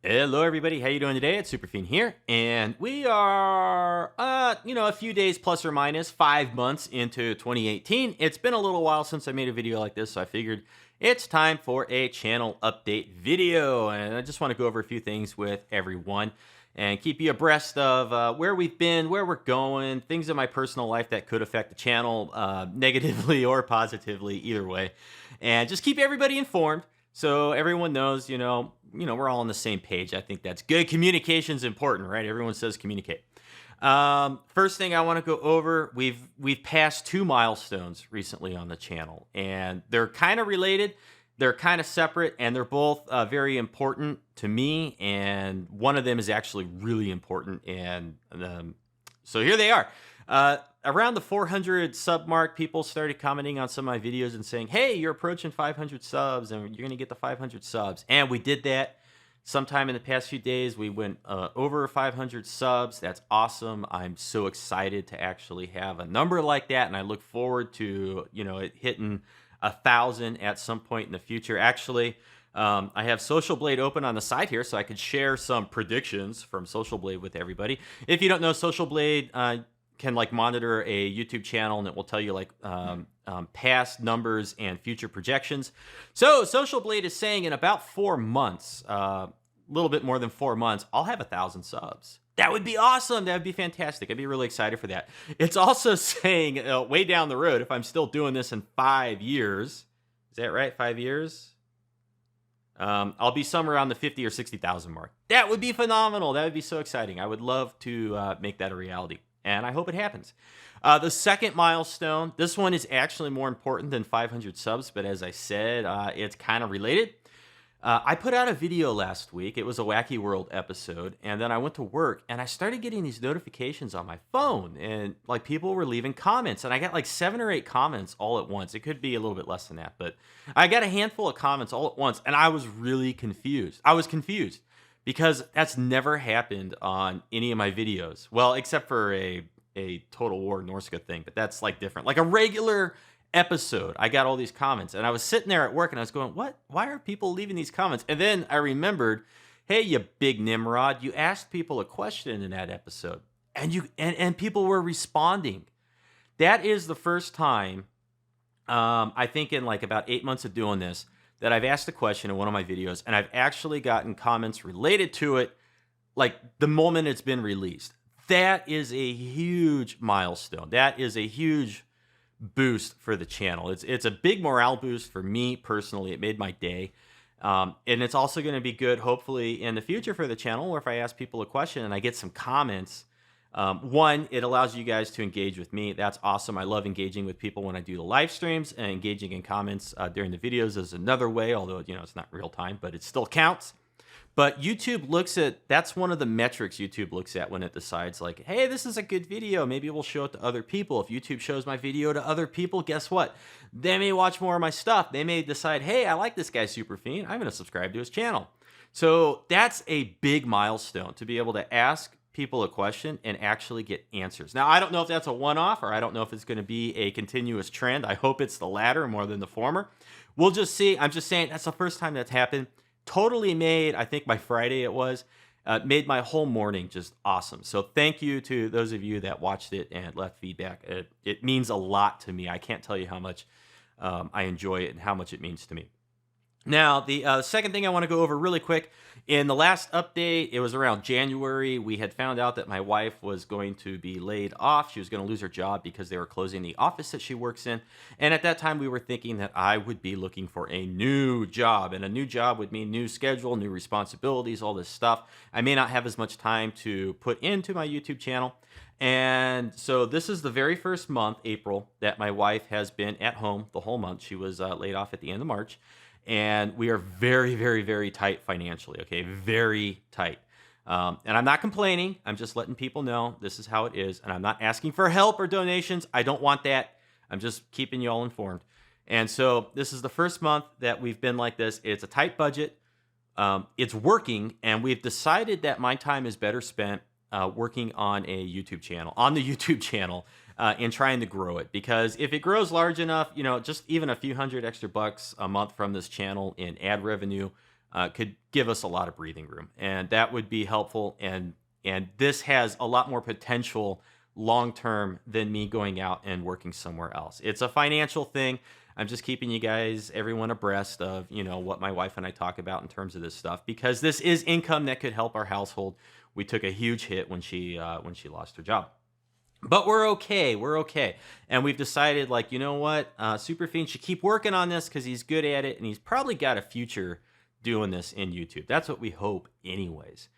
Hello, everybody. How you doing today? It's Superfiend here, and we are, a few days plus or minus 5 months into 2018. It's been a little while since I made a video like this, so I figured it's time for a channel update video, and I just want to go over a few things with everyone and keep you abreast of where we've been, where we're going, things in my personal life that could affect the channel negatively or positively, either way, and just keep everybody informed. So everyone knows, we're all on the same page. I think that's good. Communication's important, right? Everyone says communicate. First thing I want to go over, we've passed 2 milestones recently on the channel, and they're kind of related. They're kind of separate, and they're both very important to me. And one of them is actually really important, and so here they are. Around the 400 sub mark, people started commenting on some of my videos and saying, hey, you're approaching 500 subs and you're going to get the 500 subs. And we did that sometime in the past few days. We went over 500 subs. That's awesome. I'm so excited to actually have a number like that. And I look forward to, it hitting 1,000 at some point in the future. Actually, I have Social Blade open on the side here so I could share some predictions from Social Blade with everybody. If you don't know, Social Blade can monitor a YouTube channel, and it will tell you past numbers and future projections. So Social Blade is saying in about 4 months, a little bit more than 4 months, I'll have 1,000 subs. That would be awesome. That would be fantastic. I'd be really excited for that. It's also saying way down the road, if I'm still doing this in 5 years, is that right? 5 years? I'll be somewhere around the 50 or 60,000 mark. That would be phenomenal. That would be so exciting. I would love to make that a reality, and I hope it happens. The second milestone, this one is actually more important than 500 subs, but as I said, it's kind of related. I put out a video last week. It was a Wacky World episode, and then I went to work, and I started getting these notifications on my phone, and people were leaving comments, and I got 7 or 8 comments all at once. It could be a little bit less than that, but I got a handful of comments all at once, and I was really confused. I was confused because that's never happened on any of my videos. Well, except for a Total War Norska thing, but that's different. Like a regular episode, I got all these comments, and I was sitting there at work, and I was going, "What? Why are people leaving these comments?" And then I remembered, "Hey, you big Nimrod, you asked people a question in that episode, and and people were responding." That is the first time, I think in about 8 months of doing this, that I've asked a question in one of my videos, and I've actually gotten comments related to it, the moment it's been released. That is a huge milestone. That is a huge boost for the channel. It's a big morale boost for me personally. It made my day. And it's also going to be good, hopefully, in the future for the channel, or if I ask people a question and I get some comments. One, it allows you guys to engage with me. That's awesome. I love engaging with people when I do the live streams, and engaging in comments during the videos is another way, although, it's not real time, but it still counts. But YouTube that's one of the metrics YouTube looks at when it decides hey, this is a good video. Maybe we'll show it to other people. If YouTube shows my video to other people, guess what? They may watch more of my stuff. They may decide, hey, I like this guy Superfiend. I'm going to subscribe to his channel. So that's a big milestone, to be able to ask people a question and actually get answers. Now, I don't know if that's a one-off, or I don't know if it's going to be a continuous trend. I hope it's the latter more than the former. We'll just see. I'm just saying that's the first time that's happened. Totally made, I think by Friday it was, made my whole morning just awesome. So thank you to those of you that watched it and left feedback. It means a lot to me. I can't tell you how much I enjoy it and how much it means to me. Now, the second thing I want to go over really quick, in the last update, it was around January, we had found out that my wife was going to be laid off. She was going to lose her job because they were closing the office that she works in. And at that time, we were thinking that I would be looking for a new job. And a new job would mean new schedule, new responsibilities, all this stuff. I may not have as much time to put into my YouTube channel. And so this is the very first month, April, that my wife has been at home the whole month. She was laid off at the end of March. And we are very, very, very tight financially, okay? Very tight. And I'm not complaining. I'm just letting people know this is how it is. And I'm not asking for help or donations. I don't want that. I'm just keeping you all informed. And so this is the first month that we've been like this. It's a tight budget. It's working. And we've decided that my time is better spent working on a YouTube channel, and trying to grow it. Because if it grows large enough, just even a few hundred extra bucks a month from this channel in ad revenue could give us a lot of breathing room, and that would be helpful. And this has a lot more potential long term than me going out and working somewhere else. It's a financial thing. I'm just keeping you guys, everyone, abreast of what my wife and I talk about in terms of this stuff, because this is income that could help our household. We took a huge hit when she lost her job. But we're okay. We're okay. And we've decided, like, you know what? Superfiend should keep working on this because he's good at it, and he's probably got a future doing this in YouTube. That's what we hope anyways.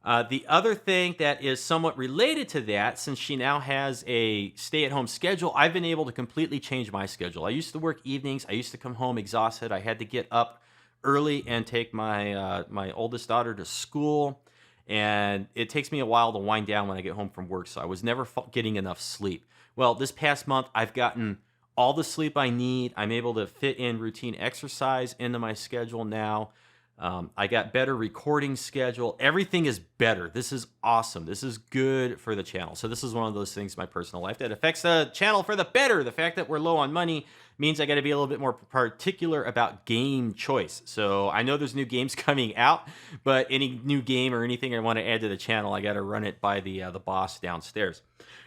The other thing that is somewhat related to that, since she now has a stay-at-home schedule, I've been able to completely change my schedule. I used to work evenings. I used to come home exhausted. I had to get up early and take my oldest daughter to school. And it takes me a while to wind down when I get home from work, so I was never getting enough sleep. Well, this past month, I've gotten all the sleep I need. I'm able to fit in routine exercise into my schedule now. I got better recording schedule. Everything is better. This is awesome. This is good for the channel. So this is one of those things in my personal life that affects the channel for the better. The fact that we're low on money means I got to be a little bit more particular about game choice. So I know there's new games coming out, but any new game or anything I want to add to the channel, I got to run it by the boss downstairs.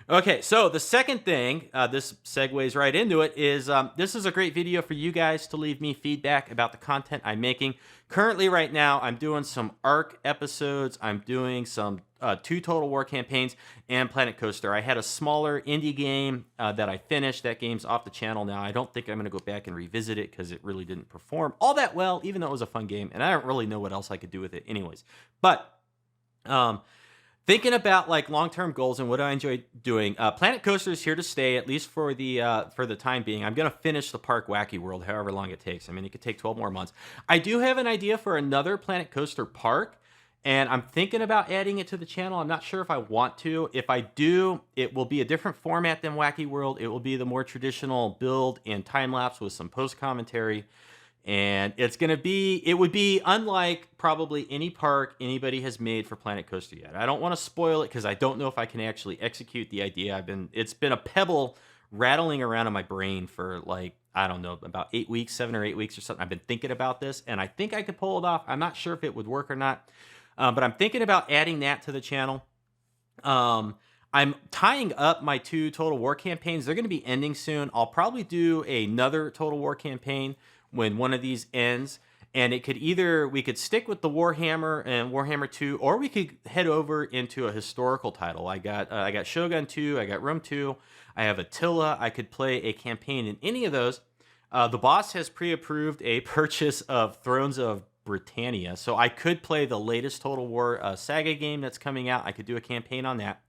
Okay, so the second thing, this segues right into it, is this is a great video for you guys to leave me feedback about the content I'm making. Currently, right now, I'm doing some ARC episodes. I'm doing some 2 Total War campaigns and Planet Coaster. I had a smaller indie game that I finished. That game's off the channel now. I don't think I'm going to go back and revisit it because it really didn't perform all that well, even though it was a fun game. And I don't really know what else I could do with it anyways. But thinking about like long-term goals and what I enjoy doing, Planet Coaster is here to stay, at least for the time being. I'm going to finish the Park Wacky World, however long it takes. I mean, it could take 12 more months. I do have an idea for another Planet Coaster park, and I'm thinking about adding it to the channel. I'm not sure if I want to. If I do, it will be a different format than Wacky World. It will be the more traditional build and time-lapse with some post-commentary. And it would be unlike probably any park anybody has made for Planet Coaster yet. I don't want to spoil it because I don't know if I can actually execute the idea. It's been a pebble rattling around in my brain for like, I don't know, about 8 weeks, 7 or 8 weeks or something. I've been thinking about this, and I think I could pull it off. I'm not sure if it would work or not, but I'm thinking about adding that to the channel. I'm tying up my 2 Total War campaigns. They're going to be ending soon. I'll probably do another Total War campaign when one of these ends, and we could stick with the Warhammer and Warhammer 2, or we could head over into a historical title. I got Shogun 2, I got Rome 2, I have Attila. I could play a campaign in any of those. The boss has pre-approved a purchase of Thrones of Britannia, so I could play the latest Total War saga game that's coming out. I could do a campaign on that.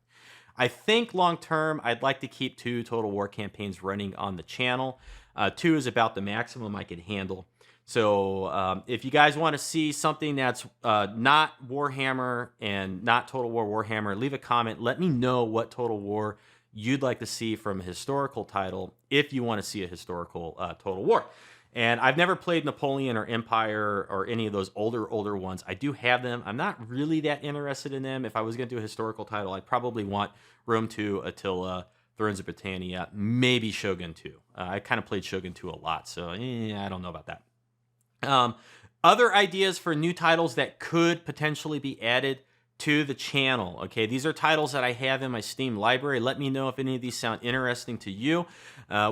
I think long term, I'd like to keep 2 Total War campaigns running on the channel. 2 is about the maximum I could handle. So if you guys want to see something that's not Warhammer and not Total War Warhammer, leave a comment. Let me know what Total War you'd like to see from a historical title if you want to see a historical Total War. And I've never played Napoleon or Empire or any of those older ones. I do have them. I'm not really that interested in them. If I was going to do a historical title, I'd probably want Rome 2, Attila, Thrones of Britannia, maybe Shogun 2. I kind of played Shogun 2 a lot, so I don't know about that. Other ideas for new titles that could potentially be added to the channel. Okay, these are titles that I have in my Steam library. Let me know if any of these sound interesting to you.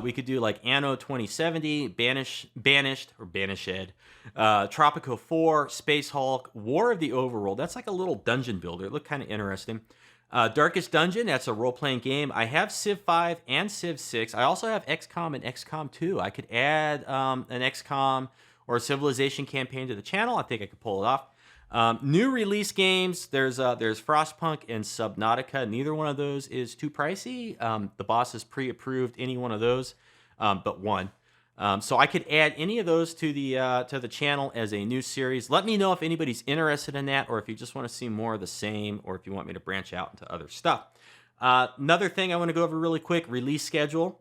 We could do like Anno 2070, Banished, Tropico 4, Space Hulk, War of the Overworld. That's like a little dungeon builder. It looked kind of interesting. Darkest Dungeon, that's a role-playing game. I have Civ 5 and Civ 6. I also have XCOM and XCOM 2. I could add an XCOM or Civilization campaign to the channel. I think I could pull it off. New release games, there's Frostpunk and Subnautica. Neither one of those is too pricey. The boss has pre-approved any one of those, but one. So I could add any of those to the channel as a new series. Let me know if anybody's interested in that, or if you just want to see more of the same, or if you want me to branch out into other stuff. Another thing I want to go over really quick, release schedule.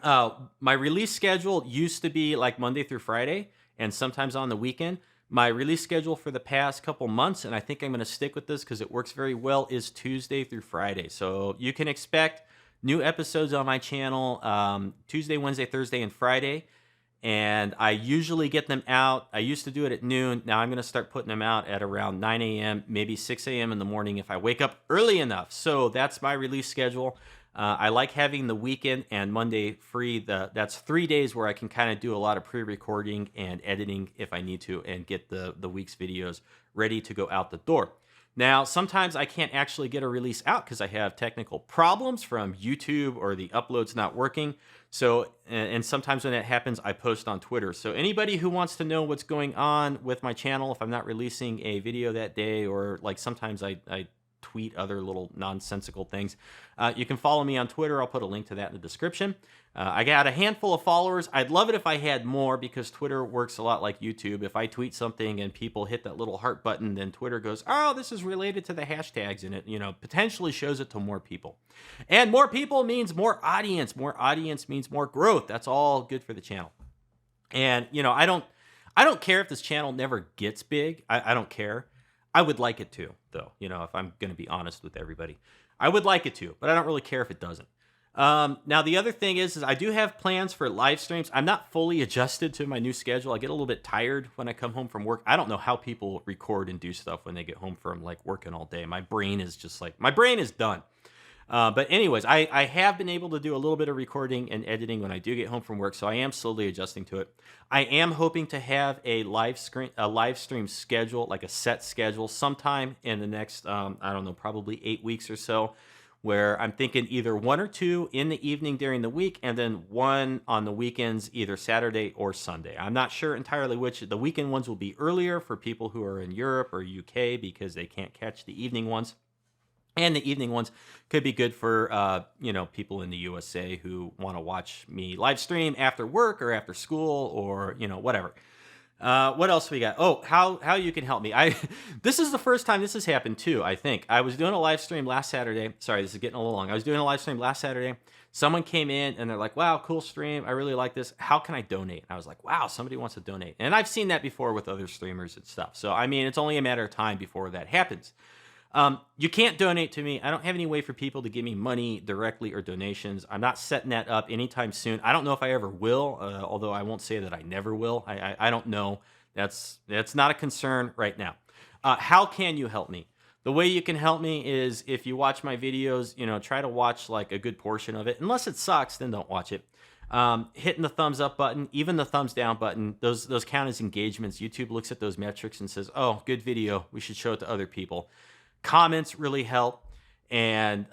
My release schedule used to be like Monday through Friday, and sometimes on the weekend. My release schedule for the past couple months, and I think I'm going to stick with this because it works very well, is Tuesday through Friday. So you can expect new episodes on my channel Tuesday, Wednesday, Thursday, and Friday. and I usually get them out. I used to do it at noon. Now I'm going to start putting them out at around 9 a.m., maybe 6 a.m. in the morning if I wake up early enough. So that's my release schedule. I like having the weekend and Monday free. That's 3 days where I can kind of do a lot of pre-recording and editing if I need to, and get the week's videos ready to go out the door. Now, sometimes I can't actually get a release out because I have technical problems from YouTube or the upload's not working. So, and sometimes when that happens, I post on Twitter. So anybody who wants to know what's going on with my channel, if I'm not releasing a video that day, or like sometimes I tweet other little nonsensical things, you can follow me on Twitter. I'll put a link to that in the description. I got a handful of followers. I'd love it if I had more, because Twitter works a lot like YouTube. If I tweet something and people hit that little heart button, then Twitter goes, oh, this is related to the hashtags, and it, potentially shows it to more people. And more people means more audience. More audience means more growth. That's all good for the channel. And, I don't care if this channel never gets big. I don't care. I would like it to, though, if I'm going to be honest with everybody. I would like it to, but I don't really care if it doesn't. Now, the other thing is I do have plans for live streams. I'm not fully adjusted to my new schedule. I get a little bit tired when I come home from work. I don't know how people record and do stuff when they get home from like working all day. My brain is done. But anyways, I have been able to do a little bit of recording and editing when I do get home from work, so I am slowly adjusting to it. I am hoping to have a live stream schedule, like a set schedule, sometime in the next, I don't know, probably 8 weeks or so, where I'm thinking either 1 or 2 in the evening during the week, and then 1 on the weekends, either Saturday or Sunday. I'm not sure entirely which. The weekend ones will be earlier for people who are in Europe or UK because they can't catch the evening ones. And the evening ones could be good for, people in the USA who want to watch me live stream after work or after school or, whatever. What else we got? Oh, how you can help me. This is the first time this has happened too, I think. I was doing a live stream last Saturday. Sorry, this is getting a little long. I was doing a live stream last Saturday. Someone came in and they're like, wow, cool stream. I really like this. How can I donate? I was like, wow, somebody wants to donate. And I've seen that before with other streamers and stuff. So, it's only a matter of time before that happens. You can't donate to me. I don't have any way for people to give me money directly or donations. I'm not setting that up anytime soon. I don't know if I ever will, although I won't say that I never will. I don't know. That's not a concern right now. How can you help me? The way you can help me is if you watch my videos, try to watch like a good portion of it. Unless it sucks, then don't watch it. Hitting the thumbs up button, even the thumbs down button, those count as engagements. YouTube looks at those metrics and says, oh, good video. We should show it to other people. Comments really help, and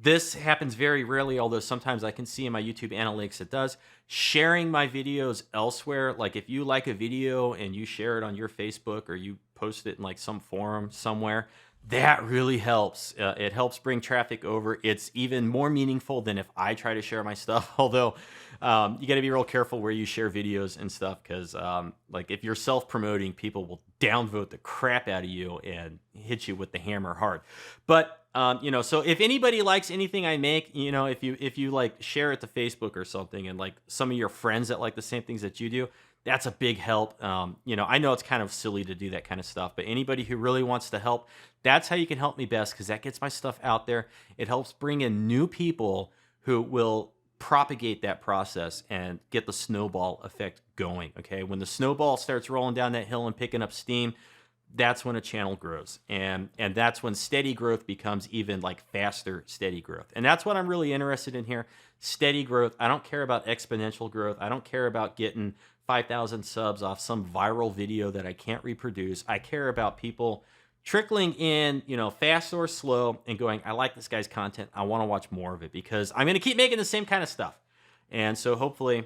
this happens very rarely, although sometimes I can see in my YouTube analytics it does. Sharing my videos elsewhere, like if you like a video and you share it on your Facebook or you post it in like some forum somewhere, that really helps. It helps bring traffic over. It's even more meaningful than if I try to share my stuff, although you got to be real careful where you share videos and stuff, because like if you're self-promoting, people will downvote the crap out of you and hit you with the hammer hard. But so if anybody likes anything I make, if you like share it to Facebook or something, and like some of your friends that like the same things that you do, that's a big help. I know it's kind of silly to do that kind of stuff, but anybody who really wants to help, that's how you can help me best, because that gets my stuff out there. It helps bring in new people who will propagate that process and get the snowball effect going. Okay, when the snowball starts rolling down that hill and picking up steam, that's when a channel grows, and that's when steady growth becomes even like faster steady growth. And that's what I'm really interested in here. Steady growth. I don't care about exponential growth. I don't care about getting 5,000 subs off some viral video that I can't reproduce. I care about people trickling in, fast or slow, and going, I like this guy's content. I want to watch more of it, because I'm going to keep making the same kind of stuff. And so hopefully,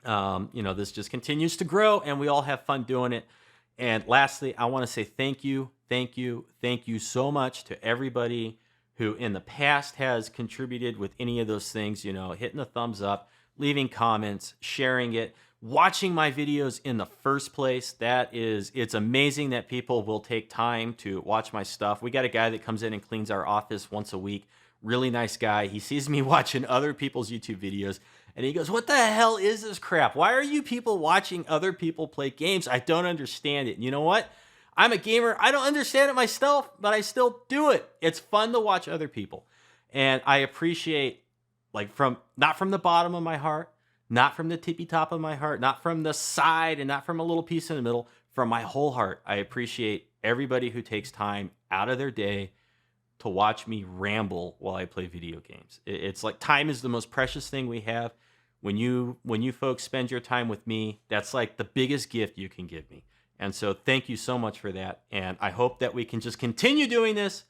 this just continues to grow and we all have fun doing it. And lastly, I want to say thank you so much to everybody who in the past has contributed with any of those things, hitting the thumbs up, leaving comments, sharing it, watching my videos in the first place. It's amazing that people will take time to watch my stuff. We got a guy that comes in and cleans our office once a week. Really nice guy. He sees me watching other people's YouTube videos and he goes, what the hell is this crap? Why are you people watching other people play games? I don't understand it. And you know what? I'm a gamer. I don't understand it myself, but I still do it. It's fun to watch other people. And I appreciate, not from the bottom of my heart, not from the tippy top of my heart, not from the side, and not from a little piece in the middle, from my whole heart. I appreciate everybody who takes time out of their day to watch me ramble while I play video games. It's like time is the most precious thing we have. When you folks spend your time with me, that's like the biggest gift you can give me. And so thank you so much for that. And I hope that we can just continue doing this,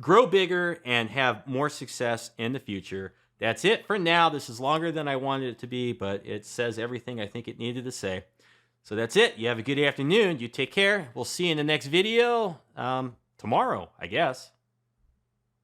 grow bigger, and have more success in the future. That's it for now. This is longer than I wanted it to be, but it says everything I think it needed to say. So that's it. You have a good afternoon. You take care. We'll see you in the next video tomorrow, I guess.